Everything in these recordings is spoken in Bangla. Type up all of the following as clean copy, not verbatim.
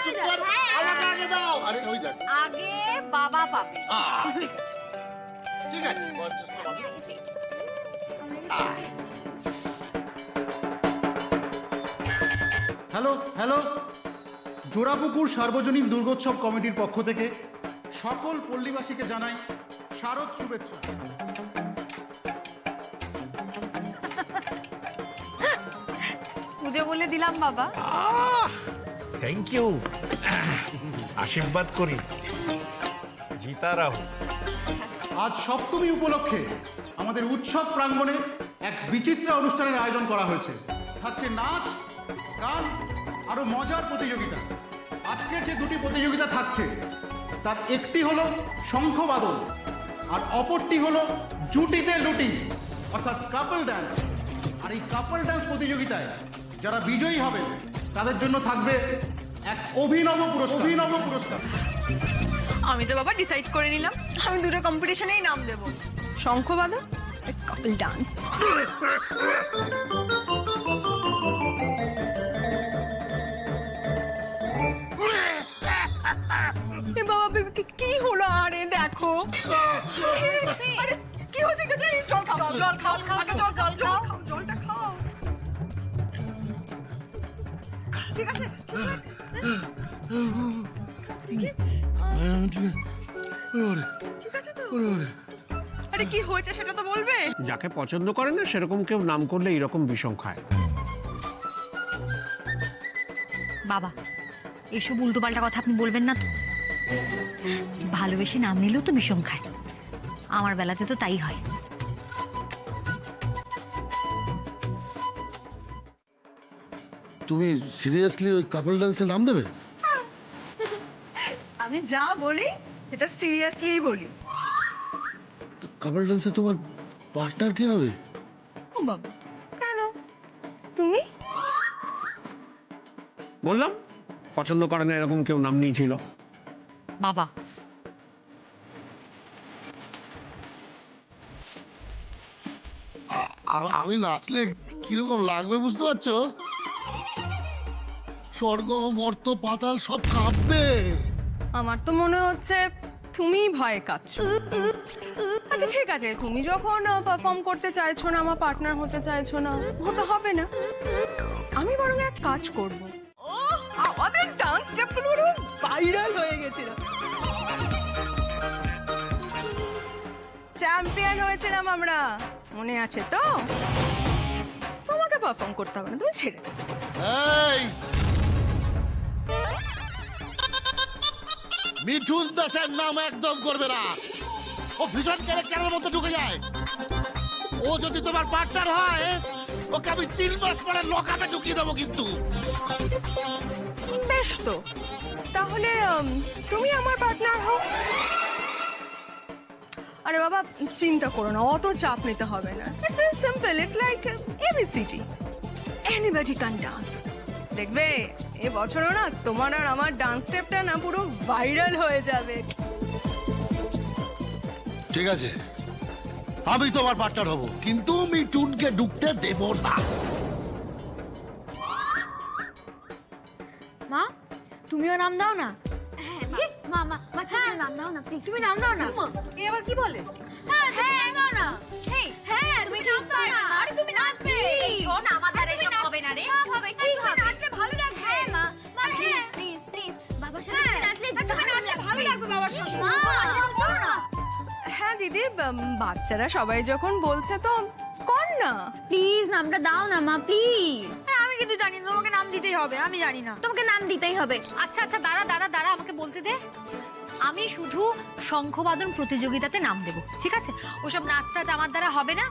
চুপ কর, আমাকে আগে দাও। আরে ওই দেখ, আগে বাবা পাবে। ঠিক আছে, বয়োজ্যেষ্ঠ মানুষ। হ্যালো হ্যালো, জোড়াপুকুর সার্বজনীন দুর্গোৎসব কমিটির পক্ষ থেকে সকল পল্লীবাসীকে জানাই শারদ শুভেচ্ছা। পুজো বলে দিলাম বাবা। থ্যাংক ইউ, আশীর্বাদ করি জিতা রাহু। আজ সপ্তমী উপলক্ষে আমাদের উৎসব প্রাঙ্গণে এক বিচিত্র অনুষ্ঠানের আয়োজন করা হয়েছে। থাকছে নাচ, গান, আরো মজার প্রতিযোগিতা। আজকের যে দুটি প্রতিযোগিতা থাকছে তার একটি হলো শঙ্খবাদন আর অপরটি হলো জুটিতে লুটি অর্থাৎ কাপল ডান্স। আর এই কাপল ডান্স প্রতিযোগিতায় যারা বিজয়ী হবে তাদের জন্য থাকবে এক অভিনব পুরস্কার। আমি তো বাবা ডিসাইড করে নিলাম, আমি দুটো কম্পিটিশনেই নাম দেব, শঙ্খবাদন, কাপল ডান্স। বাবা কি হলো? আরে দেখো, আরে কি হচ্ছে? জল খাও, জল খাও, আগে জল খাও, জলটা খাও। ঠিক আছে, ঠিক আছে তো? আরে কি হয়েছে সেটা তো বলবে। যাকে পছন্দ করে না সেরকম কেউ নাম করলে এরকম বিষম খায়। বাবা, এসব উল্টোপাল্টা কথা আপনি বলবেন না তো। ভালোবেসে নাম নিলেও তো বিষম খায়, আমার বেলাতে তো তাই হয়। তুমি সিরিয়াসলি ওই কাপল ডান্সের নাম দেবে? আমি যা বলি এটা সিরিয়াসলি বলি। কাপল ডান্সে তোমার পার্টনার কে হবে? ও বাবা, কেন? তুমি? বললাম পছন্দ করে না এরকম কেউ নাম নিয়েছিল। বাবা, আমি নাচলে কিরকম লাগবে বুঝতে পারছো? স্বর্গ মর্ত পাতাল সব কাঁপবে। আমার তো মনে হচ্ছে তুমি ভয় কাঁপছো। আচ্ছা ঠিক আছে, তুমি যখন পারফর্ম করতে চাইছো না, আমার পার্টনার হতে চাইছো না, হতে হবে না। আমি বরং এক কাজ করব। আমাদের ডান্স স্টেপগুলো ভাইরাল হয়ে গেছিল, চ্যাম্পিয়ন হয়েছিলাম আমরা, মনে আছে তো? তোমাকে পারফর্ম করতে হবে না, তুমি ছেড়ে দাও। এই মিঠুন দাসের নাম একদম করবে না, ও ভীষণ ক্যারেক্টারের মধ্যে ঢুকে যায়। ও যদি তোমার পার্টনার হয় ওকে আমি 3 মাস পরে লকআপে ঢুকিয়ে দেবো কিন্তু। বেশ তো, তাহলে তুমি আমার পার্টনার হও। আরে বাবা চিন্তা করো না, অত চাপ নিতে হবে না। It's very simple, it's like ABCD, anybody can dance. দেখবে এবছরও না তোমার আর আমার ডান্স স্টেপটা না পুরো ভাইরাল হয়ে যাবে। ঠিক আছে, আমি তোমার পার্টনার হব, কিন্তু মিঠুনকে ঢুকতে দেব না। মা, তুমিও নাম দাও না। মা মা মা, তুমিও নাম দাও না প্লিজ। তুমি নাম দাও না। এ আবার কি বলে? হ্যাঁ নাম দাও না। এই হ্যাঁ তুমি নাম দাও না। আরে তুমি নাচবে। শোন, আমাদের এসব হবে না রে। সব হবে, ঠিক হবে। নাচলে ভালো লাগবে। হ্যাঁ মা, মা হ্যাঁ প্লিজ প্লিজ বাবার সাথে নাচলে তুমি নাচলে ভালো লাগবে বাবার সাথে। মা আশীর্বাদ করো না। হ্যাঁ দিদি, বাচ্চারা সবাই যখন বলছে তো কর না। প্লিজ নামটা দাও না মা প্লিজ। আমি কিন্তু জানি না, তোমাকে নাম দিতেই হবে। আমি জানি না। তোমাকে নাম দিতেই হবে। আচ্ছা আচ্ছা, দাঁড়া, আমাকে বলতে দে। আমি শুধু শঙ্খবাদন প্রতিযোগিতাতে নাম দেব, ঠিক আছে? ওসব নাচ টাচ আমার দ্বারা হবে না,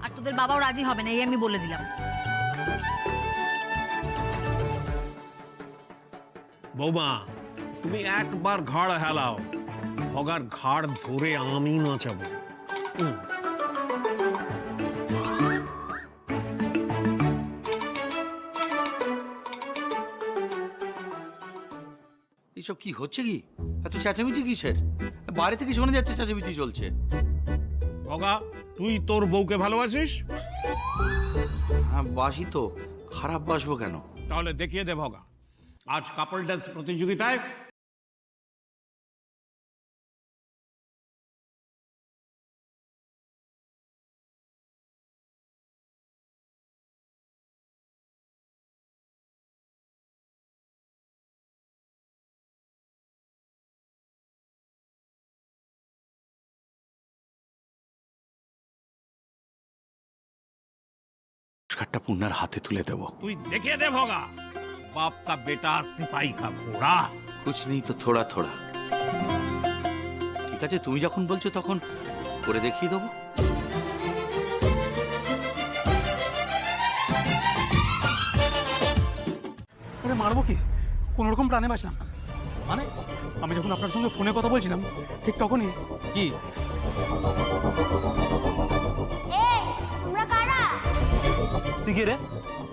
আর তোদের বাবাও রাজি হবে না, এই আমি বলে দিলাম। বৌমা, তুমি একবার ঘাড় হেলাও, ভগার ঘাড় ধরে আমি নাচাবো। এইসব কি হচ্ছে? কি এত চেঁচামেচি কিসের? বাইরে থেকে শোনা যাচ্ছে চেঁচামেচি চলছে। ভগা, তুই তোর বউকে ভালোবাসিস? হ্যাঁ বাসি তো, খারাপ বাসবো কেন? তাহলে দেখিয়ে দে ভগা। আজ কাপল ডান্স প্রতিযোগিতায় পুরস্কারটা পূর্ণার হাতে তুলে দেবো। তুই দেখিয়ে দে ভগা, বাপ কা বেটা সিপাহী কা ঘোড়া। কুছ নেই তো থোড়া থোড়া। ঠিক আছে, তুমি যখন বলছো তখন করে দেখিয়ে দেবো। আরে মারবো কি, কোন রকম প্রাণে বাঁচলাম। মানে আমি যখন আপনার সঙ্গে ফোনে কথা বলছিলাম ঠিক তখনই কি এই তোমরা কারা? তুই কে রে?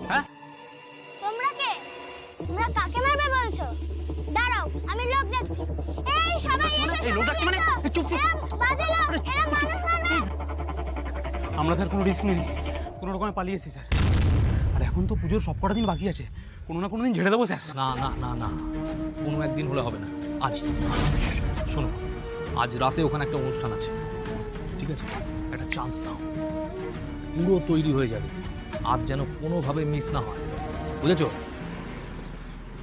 হ্যাঁ, তোমরা কে? তোমরা কাকে মারবে বলছো? দাঁড়াও, আমি লোক দেখছি। এই সবাই এসো। এই লোক ডাকছে মানে? এই চুপ চুপ। এরা বাজে লোক, এরা মানুষ মারবে। আমরা স্যার কোনো রিস্ক নিইনি, কোনো রকমে পালিয়ে এসেছি স্যার। আর এখন তো পুজোর সব কটা দিন বাকি আছে, কোনো না কোনো দিন ঝেড়ে দেবো স্যার। না না না না, কোনো একদিন হলে হবে না, আজ। শোনো, আজ রাতে ওখানে একটা অনুষ্ঠান আছে, ঠিক আছে? একটা চান্স দাও, পুরো তৈরি হয়ে যাবে, আজ যেন কোনোভাবে মিস না হয়, বুঝেছো?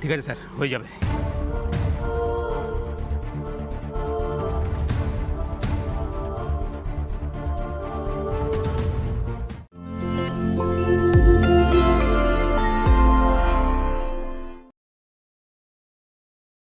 ঠিক আছে স্যার, হয়ে যাবে।